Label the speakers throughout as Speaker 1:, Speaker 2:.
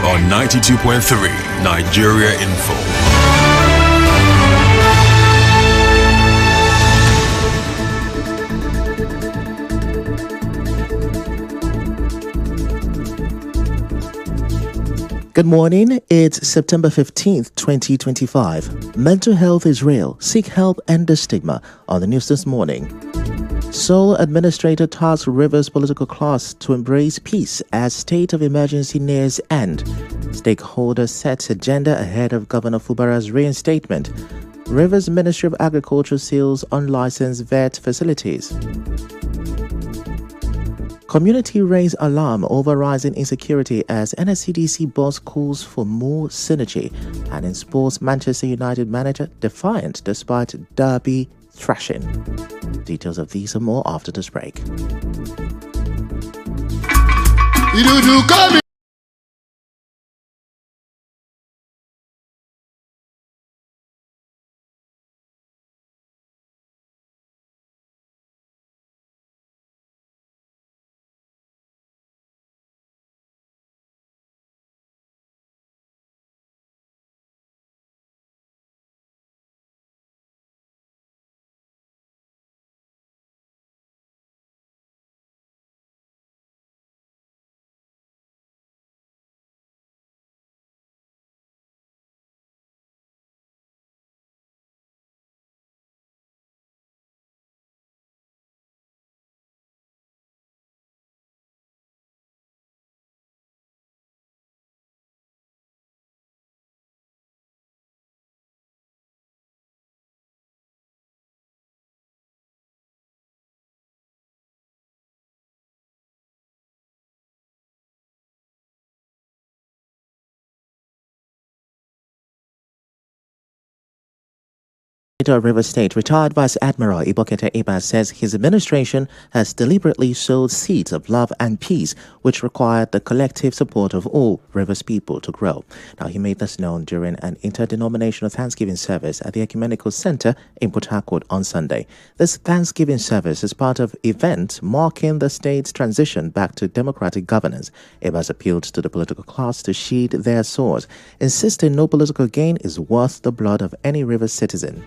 Speaker 1: on 92.3 Nigeria Info.
Speaker 2: Good morning, it's September 15th, 2025. Mental health is real. Seek help and the stigma. On the news this morning. Seoul administrator tasks Rivers political class to embrace peace as state of emergency nears end. Stakeholder sets agenda ahead of Governor Fubara's reinstatement. Rivers Ministry of Agriculture seals unlicensed vet facilities. Community raise alarm over rising insecurity as NSCDC boss calls for more synergy. And in sports, Manchester United manager defiant despite derby thrashing. Details of these and more after this break. River State retired Vice Admiral Ibokete Iba says his administration has deliberately sowed seeds of love and peace, which required the collective support of all Rivers people to grow. Now, he made this known during an interdenominational Thanksgiving service at the Ecumenical Center in Port Harcourt on Sunday. This Thanksgiving service is part of event marking the state's transition back to democratic governance. Ibas appealed to the political class to sheathe their swords, insisting no political gain is worth the blood of any Rivers citizen.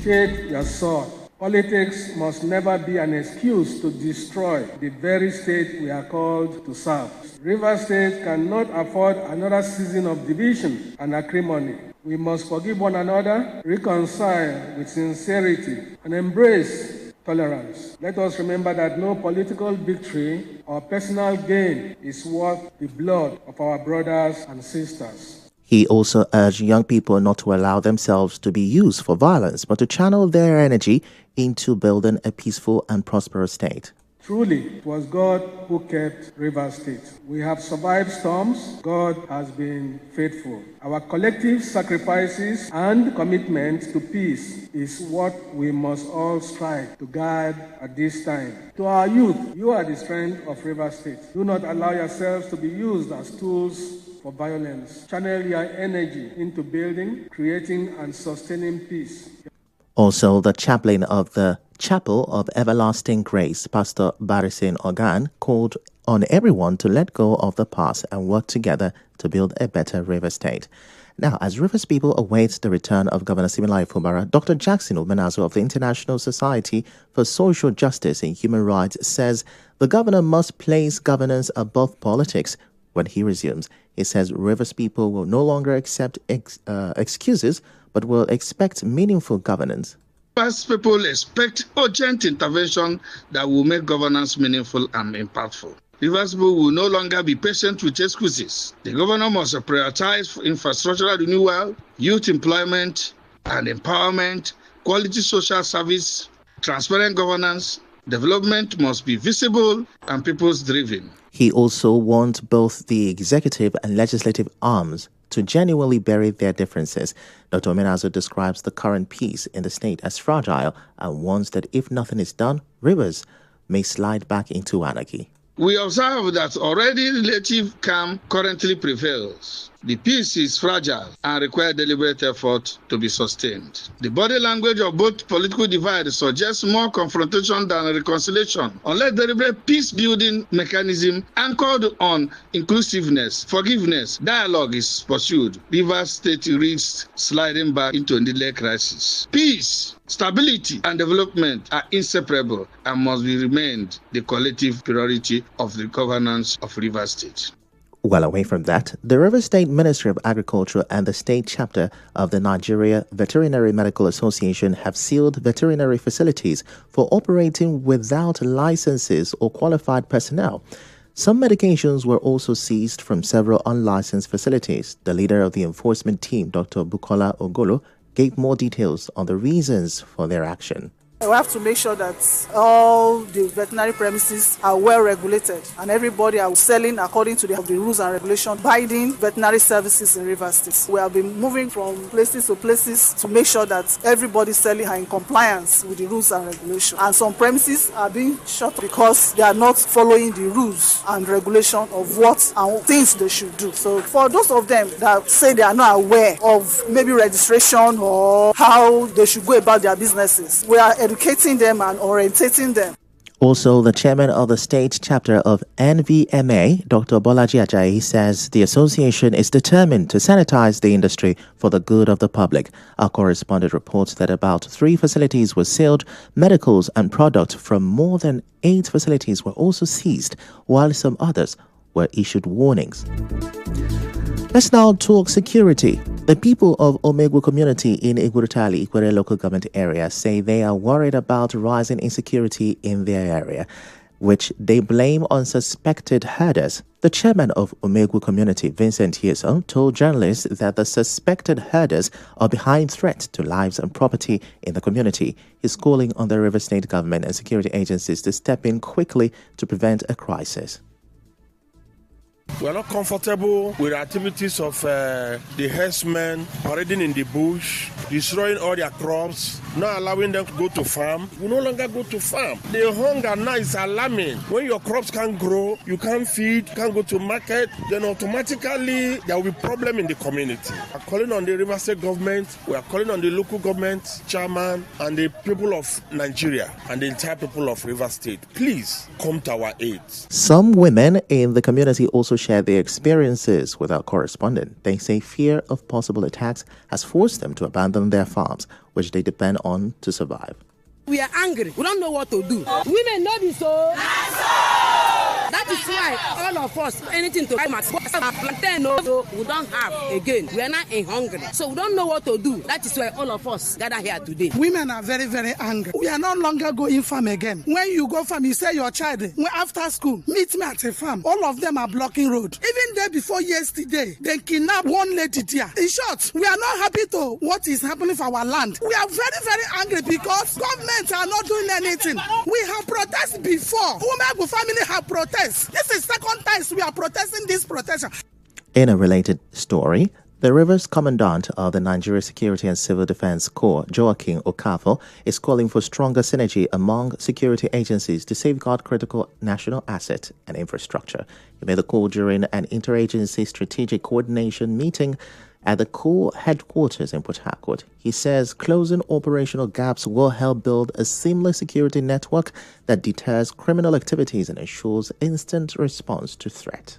Speaker 3: Sheathe your sword. Politics must never be an excuse to destroy the very state we are called to serve. River State cannot afford another season of division and acrimony. We must forgive one another, reconcile with sincerity, and embrace tolerance. Let us remember that no political victory or personal gain is worth the blood of our brothers and sisters.
Speaker 2: He also urged young people not to allow themselves to be used for violence, but to channel their energy into building a peaceful and prosperous state.
Speaker 3: Truly, it was God who kept River State. We have survived storms. God has been faithful. Our collective sacrifices and commitment to peace is what we must all strive to guard at this time. To our youth, you are the strength of River State. Do not allow yourselves to be used as tools for violence. Channel your energy into building, creating, and sustaining peace.
Speaker 2: Also, the chaplain of the Chapel of Everlasting Grace, Pastor Barisin Ogan, called on everyone to let go of the past and work together to build a better River State. Now, as Rivers people await the return of Governor Siminalayi Fubara, Dr. Jackson Omenazo of the International Society for Social Justice and Human Rights says the governor must place governance above politics. When he resumes, he says Rivers people will no longer accept excuses, but will expect meaningful governance.
Speaker 4: First, people expect urgent intervention that will make governance meaningful and impactful. Rivers people will no longer be patient with excuses. The governor must prioritize infrastructural renewal, youth employment and empowerment, quality social service, transparent governance. Development must be visible and people's driven.
Speaker 2: He also wants both the executive and legislative arms to genuinely bury their differences. Dr. Omenazo describes the current peace in the state as fragile and warns that if nothing is done, Rivers may slide back into anarchy.
Speaker 4: We observe that already relative calm currently prevails. The peace is fragile and requires deliberate effort to be sustained. The body language of both political divides suggests more confrontation than reconciliation, unless deliberate peace-building mechanism anchored on inclusiveness, forgiveness, dialogue is pursued. Rivers State risks sliding back into a needless crisis. Peace, stability, and development are inseparable and must be remained the collective priority of the governance of Rivers State.
Speaker 2: Well, away from that, the Rivers State Ministry of Agriculture and the state chapter of the Nigeria Veterinary Medical Association have sealed veterinary facilities for operating without licenses or qualified personnel. Some medications were also seized from several unlicensed facilities. The leader of the enforcement team, Dr. Bukola Ogolo, gave more details on the reasons for their action.
Speaker 5: We have to make sure that all the veterinary premises are well regulated and everybody are selling according to the rules and regulations binding veterinary services in Rivers State. We have been moving from places to places to make sure that everybody selling are in compliance with the rules and regulations. And some premises are being shut because they are not following the rules and regulation of what and things they should do. So for those of them that say they are not aware of maybe registration or how they should go about their businesses, we are educating them and orientating them.
Speaker 2: Also, the chairman of the state chapter of NVMA, Dr. Bolaji Ajayi, says the association is determined to sanitize the industry for the good of the public. Our correspondent reports that about 3 facilities were sealed. Medicals and products from more than 8 facilities were also seized, while some others were issued warnings. Let's now talk security. The people of Omegwu community in Igurutali, Ikwere local government area say they are worried about rising insecurity in their area, which they blame on suspected herders. The chairman of Omegwu community, Vincent Yeso, told journalists that the suspected herders are behind threat to lives and property in the community. He's calling on the Rivers State government and security agencies to step in quickly to prevent a crisis.
Speaker 6: We are not comfortable with the activities of the herdsmen parading in the bush, destroying all their crops, not allowing them to go to farm. We no longer go to farm. The hunger now is alarming. When your crops can't grow, you can't feed, can't go to market, then automatically there will be problem in the community. We are calling on the River State government, we are calling on the local government, chairman, and the people of Nigeria and the entire people of River State. Please come to our aid.
Speaker 2: Some women in the community also share their experiences with our correspondent. They say fear of possible attacks has forced them to abandon their farms, which they depend on to survive.
Speaker 7: We are angry. We don't know what to do. Women know this, so that is why all of us, anything to come at so we don't have again. We are not in hungry, so we don't know what to do. That is why all of us gather here today.
Speaker 8: Women are very, very angry. We are no longer going farm again. When you go farm, you say your child, after school, meet me at a farm. All of them are blocking road. Even day before yesterday, they kidnapped one lady there. In short, we are not happy to what is happening for our land. We are very, very angry because government are not doing anything. We have protested before. Women family have protested. This is second time we are protesting this protection.
Speaker 2: In a related story, the Rivers Commandant of the Nigeria Security and Civil Defense Corps, Joaquin Okafor, is calling for stronger synergy among security agencies to safeguard critical national assets and infrastructure. He made the call during an interagency strategic coordination meeting at the Corps headquarters in Port Harcourt. He says closing operational gaps will help build a seamless security network that deters criminal activities and ensures instant response to threat.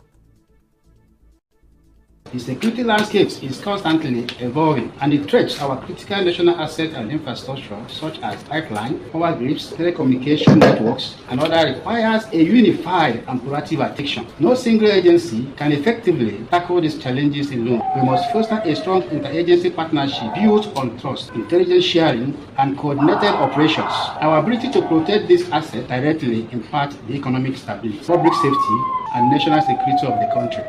Speaker 9: The security landscape is constantly evolving, and it threats our critical national assets and infrastructure, such as pipeline, power grids, telecommunication networks, and other, requires a unified and proactive attention. No single agency can effectively tackle these challenges alone. We must foster a strong interagency partnership built on trust, intelligence sharing, and coordinated operations. Our ability to protect these assets directly impacts the economic stability, public safety, and national security of the country.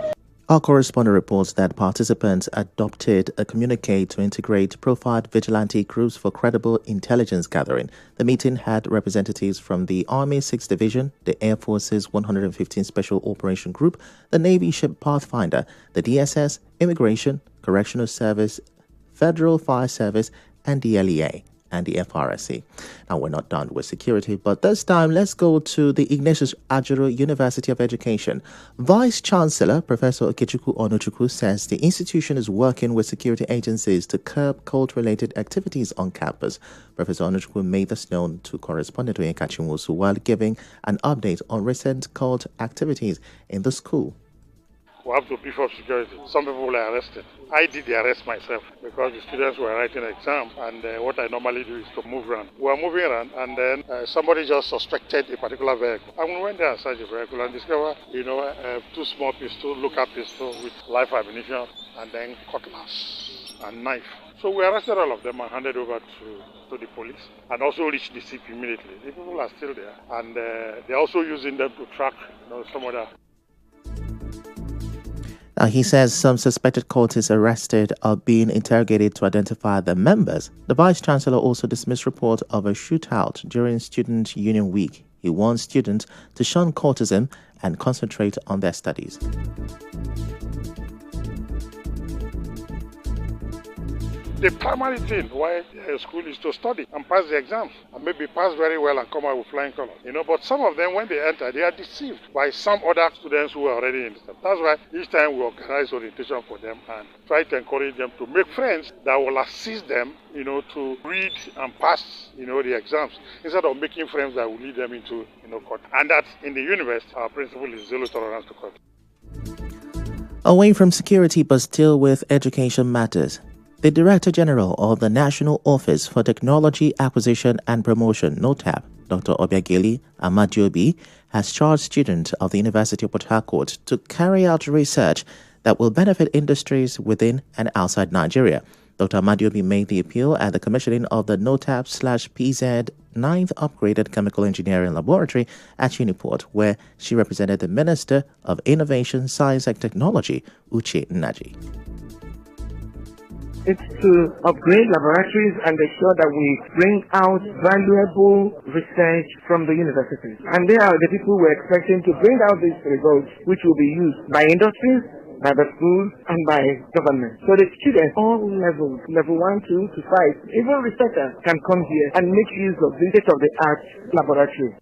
Speaker 2: Our correspondent reports that participants adopted a communique to integrate profiled vigilante groups for credible intelligence gathering. The meeting had representatives from the Army 6th Division, the Air Force's 115 Special Operation Group, the Navy ship Pathfinder, the DSS, Immigration, Correctional Service, Federal Fire Service, and the LEA. and the FRSC. Now, we're not done with security, but this time let's go to the Ignatius Ajuru University of Education. Vice Chancellor Professor Ifechukwu says the institution is working with security agencies to curb cult-related activities on campus. Professor Ifechukwu made this known to correspondent Onyeka Chinwosu while giving an update on recent cult activities in the school.
Speaker 10: We have to beef up security. Some people were arrested. I did the arrest myself because the students were writing exam, and what I normally do is to move around. We were moving around, and then somebody just suspected a particular vehicle. And we went there and searched the vehicle and discovered, two small pistols, local pistols with live ammunition, and then cutlass and knife. So we arrested all of them and handed over to the police, and also reached the CP immediately. The people are still there, and they're also using them to track some other.
Speaker 2: Now, he says some suspected cultists arrested are being interrogated to identify the members. The Vice-Chancellor also dismissed report of a shootout during Student Union Week. He warned students to shun cultism and concentrate on their studies.
Speaker 10: The primary thing why school is to study and pass the exams, and maybe pass very well and come out with flying colors. But some of them, when they enter, they are deceived by some other students who are already in the system. That's why each time we organize orientation for them and try to encourage them to make friends that will assist them, to read and pass, the exams, instead of making friends that will lead them into, court. And that in the university, our principle is zero tolerance to court.
Speaker 2: Away from security, but still with education matters. The Director General of the National Office for Technology Acquisition and Promotion, NOTAP, Dr. Obiageli Amadiobi, has charged students of the University of Port Harcourt to carry out research that will benefit industries within and outside Nigeria. Dr. Amadiobi made the appeal at the commissioning of the NOTAP/PZ 9th Upgraded Chemical Engineering Laboratory at Uniport, where she represented the Minister of Innovation, Science and Technology, Uche Nnaji.
Speaker 11: It's to upgrade laboratories and ensure that we bring out valuable research from the universities. And they are the people we're expecting to bring out these results, which will be used by industries, by the schools, and by government. So the students, all levels, level 1, 2 to 5, even researchers can come here and make use of this state-of-the-art laboratory.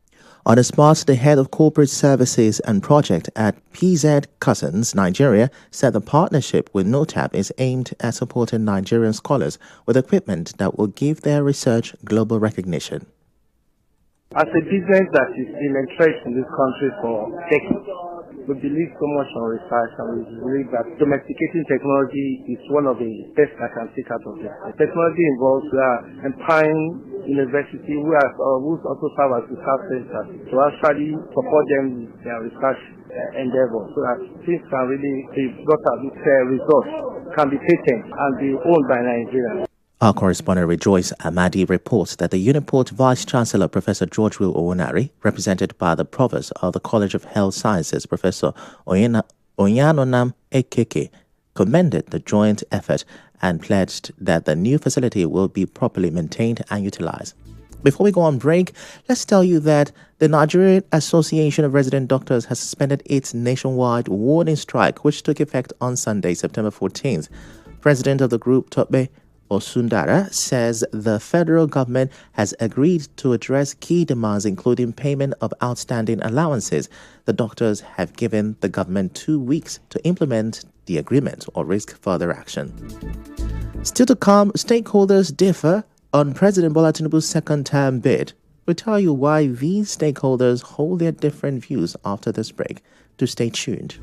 Speaker 2: On the spot, the head of corporate services and project at PZ Cousins, Nigeria, said the partnership with NOTAP is aimed at supporting Nigerian scholars with equipment that will give their research global recognition.
Speaker 11: As a business that has been entrenched in this country for decades, we believe so much on research, and we believe that domesticating technology is one of the best that can take out of this. Technology involves empowering university who also serve as research centers to actually support them with their research endeavor, so that things can really be brought out, results can be patented and be owned by Nigeria.
Speaker 2: Our correspondent Rejoice Amadi reports that the Uniport Vice-Chancellor Professor George Will Owonari, represented by the Provost of the College of Health Sciences Professor Onyanonam Ekeke, commended the joint effort and pledged that the new facility will be properly maintained and utilized. Before we go on break, let's tell you that the Nigerian Association of Resident Doctors has suspended its nationwide warning strike, which took effect on Sunday, September 14th. President of the group, Tope Osundara, says the federal government has agreed to address key demands, including payment of outstanding allowances. The doctors have given the government 2 weeks to implement the agreement or risk further action. Still to come, stakeholders differ on President Bola Tinubu's second-term bid. We'll tell you why these stakeholders hold their different views after this break. Do stay tuned.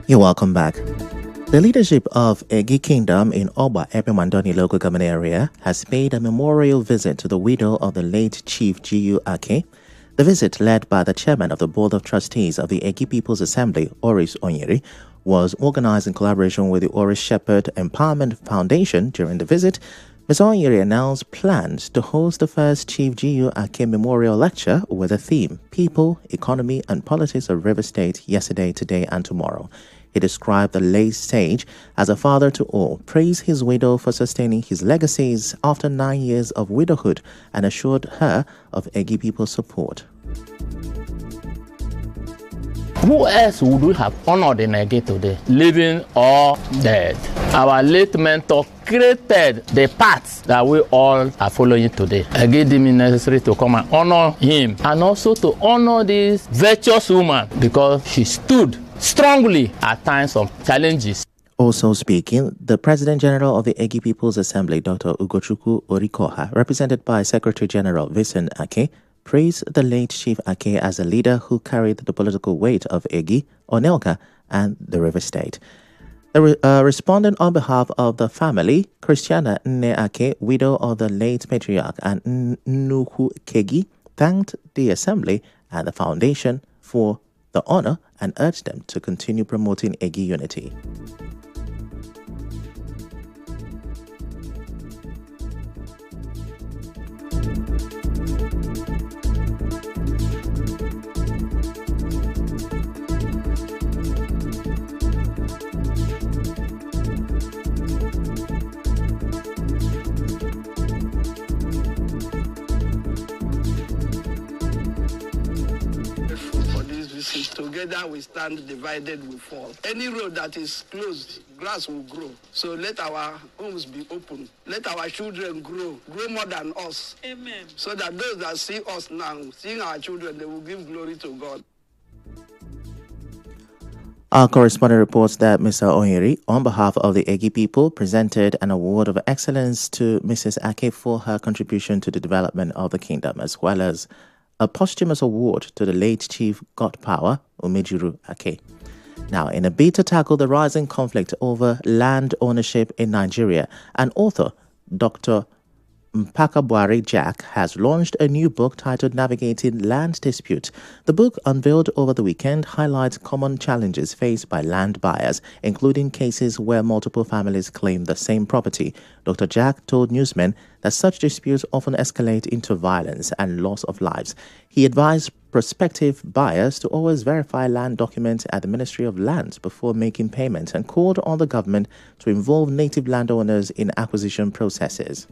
Speaker 2: You're welcome back. The leadership of Egi Kingdom in Oba, Ebimandoni local government area has paid a memorial visit to the widow of the late Chief G.U. Ake. The visit, led by the chairman of the Board of Trustees of the Egi People's Assembly, Oris Muonyili, was organized in collaboration with the Oris Shepherd Empowerment Foundation. During the visit, Ms. Muonyili announced plans to host the first Chief G.U. Ake Memorial Lecture with the theme People, Economy and Politics of River State yesterday, today and tomorrow. He described the late sage as a father to all, praised his widow for sustaining his legacies after 9 years of widowhood, and assured her of Egi people's support.
Speaker 12: Who else would we have honored in Egi today, living or dead? Our late mentor created the path that we all are following today. Egi deemed it necessary to come and honor him, and also to honor this virtuous woman because she stood strongly at times of challenges.
Speaker 2: Also speaking, the President General of the Egi People's Assembly, Dr. Ifechukwu Orikoha, represented by Secretary General Vincent Ake, praised the late Chief Ake as a leader who carried the political weight of Egi, Onelka, and the River State. The respondent on behalf of the family, Christiana Nne Ake, widow of the late patriarch, and Nnukwu Kegi, thanked the Assembly and the Foundation for the honor and urged them to continue promoting Egi unity.
Speaker 13: Together we stand, divided we fall. Any road that is closed, grass will grow. So let our homes be open. Let our children grow more than us. Amen. So that those that see us now, seeing our children, they will give glory to God.
Speaker 2: Our correspondent reports that Mr. Muonyili, on behalf of the Egi people, presented an award of excellence to Mrs. Ake for her contribution to the development of the kingdom, as well as a posthumous award to the late Chief God Power, Umejuru Ake. Now, in a bid to tackle the rising conflict over land ownership in Nigeria, an author, Dr. Mpakabwari Jack, has launched a new book titled Navigating Land Disputes. The book, unveiled over the weekend, highlights common challenges faced by land buyers, including cases where multiple families claim the same property. Dr. Jack told newsmen that such disputes often escalate into violence and loss of lives. He advised prospective buyers to always verify land documents at the Ministry of Lands before making payments, and called on the government to involve native landowners in acquisition processes.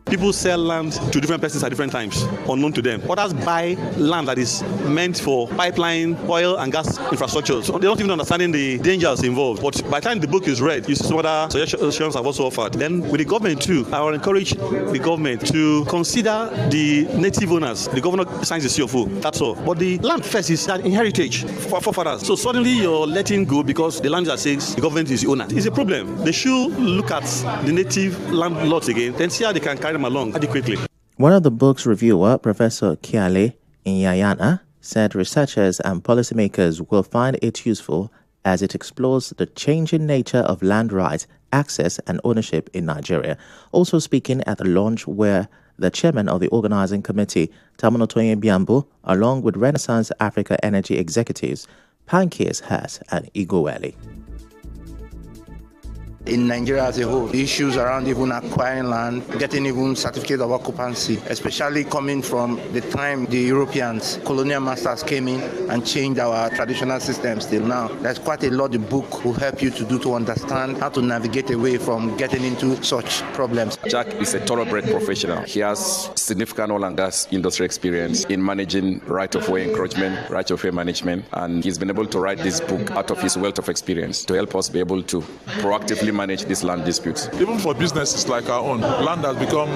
Speaker 14: People sell land to different persons at different times, unknown to them. Others buy land that is meant for pipeline, oil and gas infrastructure. So they don't even understand the dangers involved. But by the time the book is read, you see some other suggestions have also offered. Then with the government too, I will encourage the government to consider the native owners. The governor signs the CFO, that's all. But the land first is an heritage for forefathers. So suddenly you're letting go because the land that says the government is the owner. It's a problem. They should look at the native landlords again, then see how they can carry them along adequately.
Speaker 2: One of the book's reviewer, Professor Kiale Inyayana, said researchers and policymakers will find it useful as it explores the changing nature of land rights, access and ownership in Nigeria. Also speaking at the launch, where the chairman of the organizing committee, Tamunotoye Biambo, along with Renaissance Africa Energy executives, Pankis Has and Igoweli.
Speaker 15: In Nigeria as a whole, the issues around even acquiring land, getting even certificate of occupancy, especially coming from the time the Europeans, colonial masters came in and changed our traditional systems till now. There's quite a lot the book will help you to do to understand how to navigate away from getting into such problems.
Speaker 16: Jack is a thoroughbred professional. He has significant oil and gas industry experience in managing right-of-way encroachment, right-of-way management, and he's been able to write this book out of his wealth of experience to help us be able to proactively manage these land disputes.
Speaker 17: Even for businesses like our own, land has become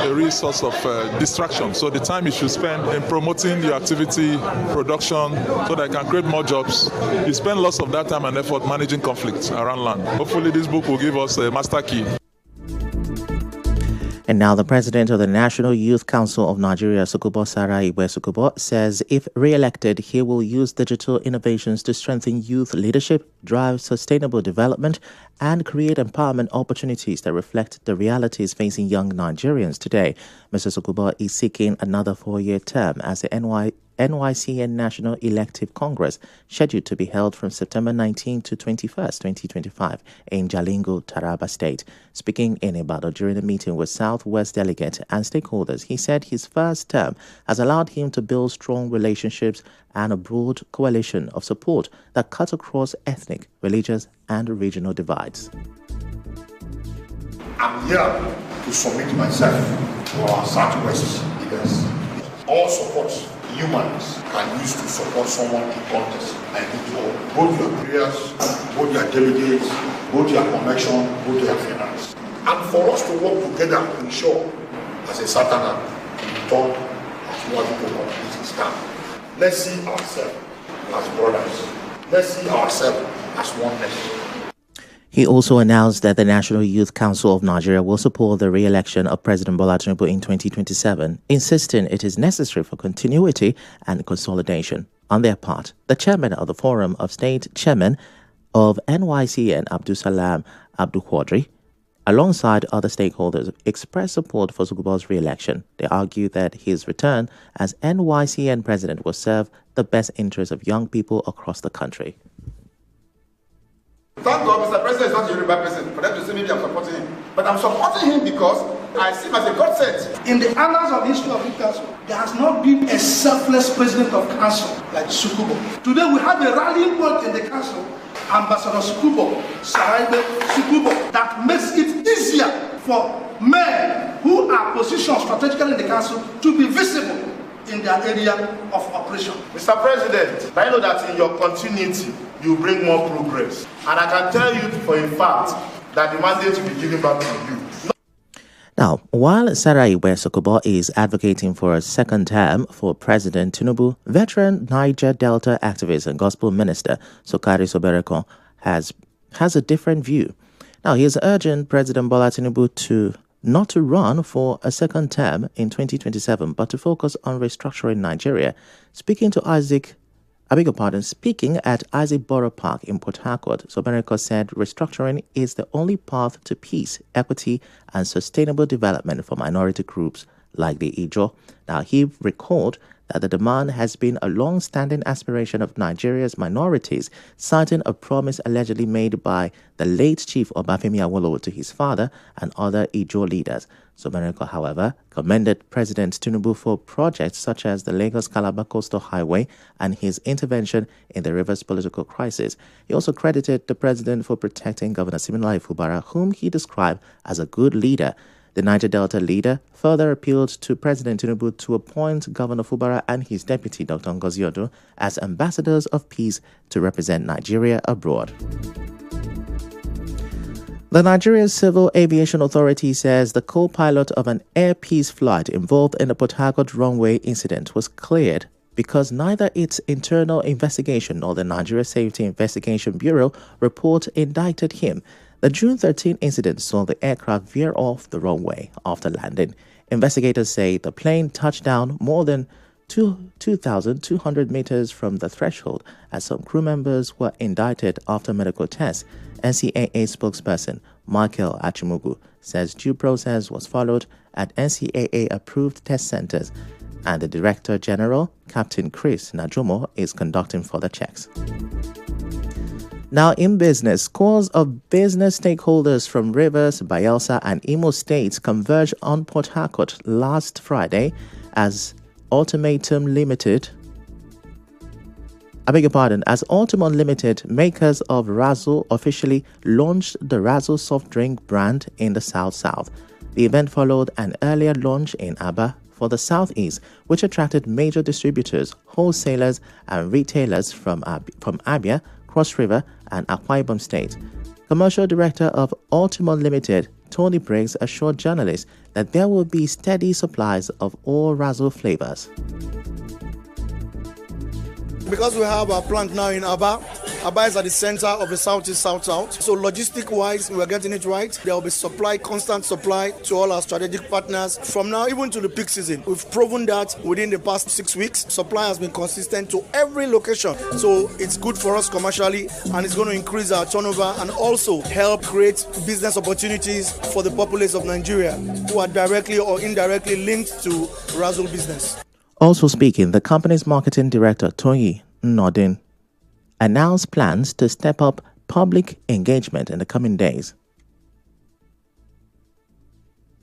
Speaker 17: a real source of distraction. So the time you should spend in promoting your activity, production, so that it can create more jobs, you spend lots of that time and effort managing conflicts around land. Hopefully this book will give us a master key.
Speaker 2: And And now the president of the National Youth Council of Nigeria, Sukubo Sarai Ifechukwu, says if re-elected, he will use digital innovations to strengthen youth leadership, drive sustainable development, and create empowerment opportunities that reflect the realities facing young Nigerians today. Mr. Sukubo is seeking another 4-year term as the NYCN National Elective Congress, scheduled to be held from September 19 to 21st, 2025 in Jalingo, Taraba State. Speaking in Ibadan during a meeting with Southwest delegates and stakeholders, he said his first term has allowed him to build strong relationships and a broad coalition of support that cuts across ethnic, religious, and regional divides.
Speaker 18: I'm here to submit myself to our Southwest leaders. All support humans can use to support someone in contest. I need all. Both your prayers, both your delegates, both your connection, both your finance. And for us to work together to ensure, as a Southerner, in return, as what people want to stand. Let's see ourselves as brothers. Let's see ourselves as one nation.
Speaker 2: He also announced that the National Youth Council of Nigeria will support the re-election of President Bola Tinubu in 2027, insisting it is necessary for continuity and consolidation. On their part, the chairman of the Forum of State Chairmen of NYCN, Abdulsalam Abdulquadri, alongside other stakeholders, expressed support for Sukubo's re-election. They argued that his return as NYCN president will serve the best interests of young people across the country.
Speaker 19: Thank God Mr. President is not a Yoruba person for them to say maybe I'm supporting him. But I'm supporting him because I see him as a God sent. In the annals of the history of the council, there has not been a selfless president of council like Sukubo. Today we have a rallying point in the council, Ambassador Sukubo, Saraibe Sukubo, that makes it easier for men who are positioned strategically in the council to be visible in their area of operation.
Speaker 18: Mr. President, I know that in your continuity, you bring more progress. And I can tell you for a fact that the mandate will be given back to you.
Speaker 2: Now, while Sarai Ifechukwu is advocating for a second term for President Tinubu, veteran Niger Delta activist and gospel minister Sokari Sobereko has a different view. Now, he is urging President Bola Tinubu not to run for a second term in 2027, but to focus on restructuring Nigeria. Speaking at Isaac Borough Park in Port Harcourt, Sobereko said restructuring is the only path to peace, equity, and sustainable development for minority groups like the Ijaw. Now, he recalled that the demand has been a long-standing aspiration of Nigeria's minorities, citing a promise allegedly made by the late Chief Obafemi Awolowo to his father and other Ijaw leaders. Sobereko, however, commended President Tinubu for projects such as the Lagos-Calabar Coastal Highway and his intervention in the river's political crisis. He also credited the president for protecting Governor Siminalayi Fubara, whom he described as a good leader. The Niger Delta leader further appealed to President Tinubu to appoint Governor Fubara and his deputy, Dr. Ngozi Odo, as ambassadors of peace to represent Nigeria abroad. The Nigeria Civil Aviation Authority says the co-pilot of an Air Peace flight involved in the Port Harcourt runway incident was cleared because neither its internal investigation nor the Nigeria Safety Investigation Bureau report indicted him. The June 13 incident saw the aircraft veer off the runway after landing. Investigators say the plane touched down more than 2,200 meters from the threshold as some crew members were indicted after medical tests. NCAA spokesperson Michael Achimugu says due process was followed at NCAA-approved test centers, and the Director General, Captain Chris Najomo, is conducting further checks. Now in business, scores of business stakeholders from Rivers, Bayelsa and Imo states converged on Port Harcourt last Friday as Ultimum Limited, makers of Razzle, officially launched the Razzle soft drink brand in the South-South. The event followed an earlier launch in Aba for the Southeast, which attracted major distributors, wholesalers and retailers from Abia, Cross River and Akwa Ibom State. Commercial Director of Ultimum Limited, Tony Briggs, assured journalists that there will be steady supplies of all Razzle flavors.
Speaker 20: Because we have a plant now in Aba,
Speaker 19: Aba is at the center of the Southeast South-South. So logistic-wise, we're getting it right. There will be supply, constant supply to all our strategic partners. From now even to the peak season, we've proven that within the past 6 weeks, supply has been consistent to every location. So it's good for us commercially, and it's going to increase our turnover and also help create business opportunities for the populace of Nigeria who are directly or indirectly linked to Razzle business.
Speaker 2: Also speaking, the company's marketing director, Toyi Nnodin, announced plans to step up public engagement in the coming days.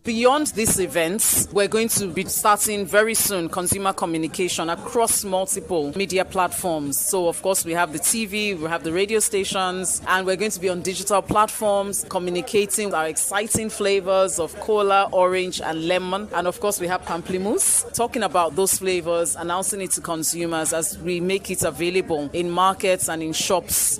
Speaker 20: Beyond these events, we're going to be starting very soon consumer communication across multiple media platforms. So, of course, we have the TV, we have the radio stations, and we're going to be on digital platforms communicating our exciting flavors of cola, orange, and lemon. And, of course, we have pamplemousse, talking about those flavors, announcing it to consumers as we make it available in markets and in shops.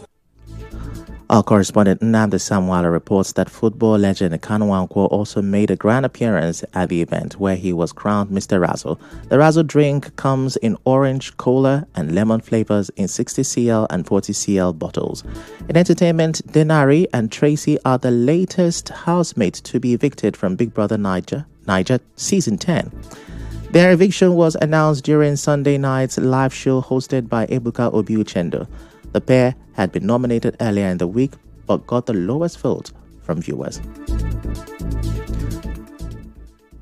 Speaker 2: Our correspondent Nnamdi Samwala reports that football legend Kanu Nwankwo also made a grand appearance at the event where he was crowned Mr. Razzle. The Razzle drink comes in orange, cola, and lemon flavors in 60cl and 40cl bottles. In entertainment, Denari and Tracy are the latest housemates to be evicted from Big Brother Niger Season 10. Their eviction was announced during Sunday night's live show hosted by Ebuka Obi-Uchendo. The pair had been nominated earlier in the week but got the lowest vote from viewers.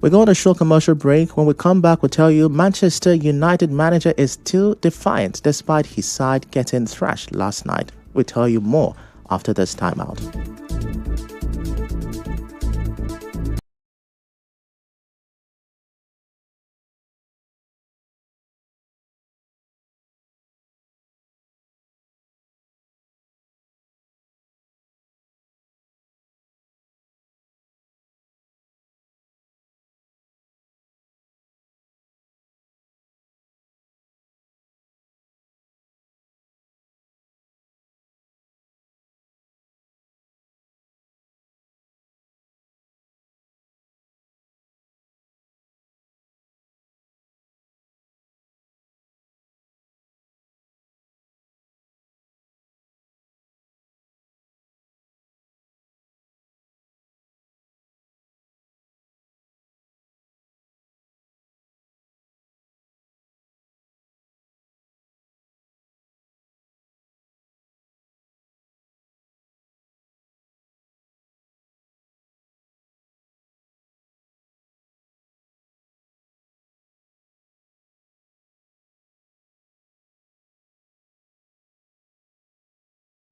Speaker 2: We're going to a short commercial break. When we come back, we'll tell you Manchester United manager is still defiant despite his side getting thrashed last night. We'll tell you more after this timeout.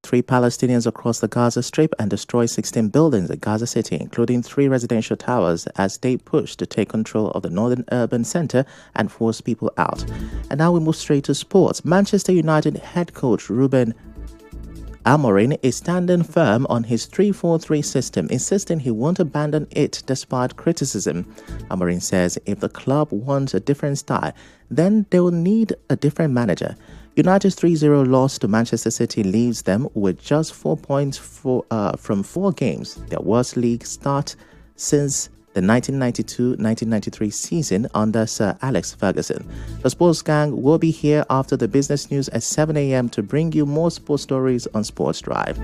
Speaker 2: Three Palestinians across the Gaza Strip and destroy 16 buildings in Gaza City, including 3 residential towers, as they push to take control of the northern urban center and force people out. And now we move straight to sports. Manchester United head coach Ruben Amorim is standing firm on his 3-4-3 system, insisting he won't abandon it despite criticism. Amorim says if the club wants a different style, then they will need a different manager. United's 3-0 loss to Manchester City leaves them with just 4 points from 4 games, their worst league start since the 1992-1993 season under Sir Alex Ferguson. The Sports Gang will be here after the business news at 7 a.m. to bring you more sports stories on Sports Drive.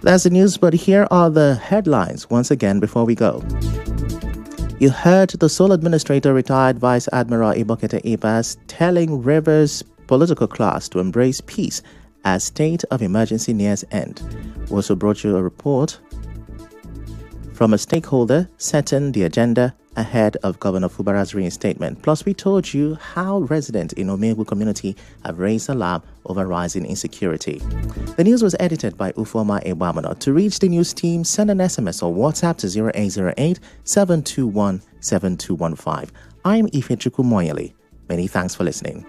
Speaker 2: That's the news, but here are the headlines once again before we go. You heard the sole administrator, retired Vice Admiral Ibokete Ibas, telling Rivers' political class to embrace peace as state of emergency nears end. We also brought you a report from a stakeholder setting the agenda ahead of Governor Fubara's reinstatement. Plus, we told you how residents in Omegu community have raised alarm over rising insecurity. The news was edited by Ufoma Ebamono. To reach the news team, send an SMS or WhatsApp to 0808-721-7215. I'm Ifechukwu Muonyili. Many thanks for listening.